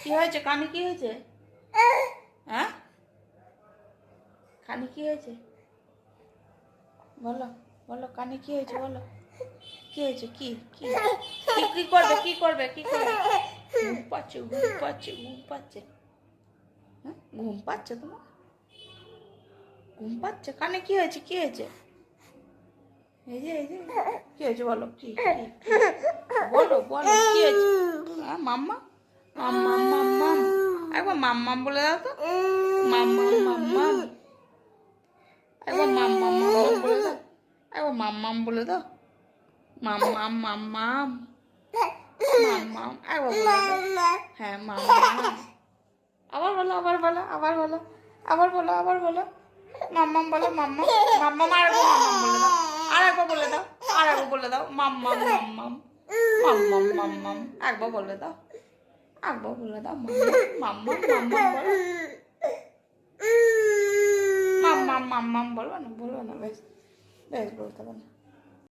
কি হয়েছে কানে? কি হয়েছে? হ্যাঁ, কানে কি হয়েছে? বলো বলো, কানে কি হয়েছে বলো। কি হয়েছে? কি কি কি কি করবে? কি করবে? কি করবে? ঘুম পাচ্ছে, ঘুম পাচ্ছে, ঘুম পাচ্ছে। হ্যাঁ, ঘুম পাচ্ছে তোমার? ঘুম পাচ্ছে? কানে কি হয়েছে? কি হয়েছে? এই যে এই যে কি হয়েছে বলো। কি কি কি? বলো বলো, কি হয়েছে? হ্যাঁ, মাম্মা মাম্মাম মাম্মাম। একবার মাম্মাম বলে দাও তো। মাম্মাম মাম্মাম। একবার মাম্মাম মাম্মাম বলে দাও। একবার মাম্মাম বলে দাও। মাম্মাম মাম্মাম মাম্মাম। একবার বলে দাও। হ্যাঁ, মাম্মাম। আবার বলো, আবার বলো, আবার বলো, আবার বলো, আবার বলো। মাম্মাম বলো, মাম্মাম মাম্মাম। আর একবার বলে দাও। আর একবার বলে দাও। মাম্মাম মাম্মাম মাম্মাম মাম্মাম। একবার বলে দাও। একবার বলে দাও। মাম্মাম মাম্মাম বলো। মাম্মাম মাম্মাম বলবো না, বলবো না, বেশ বেশ বলতে পারো না।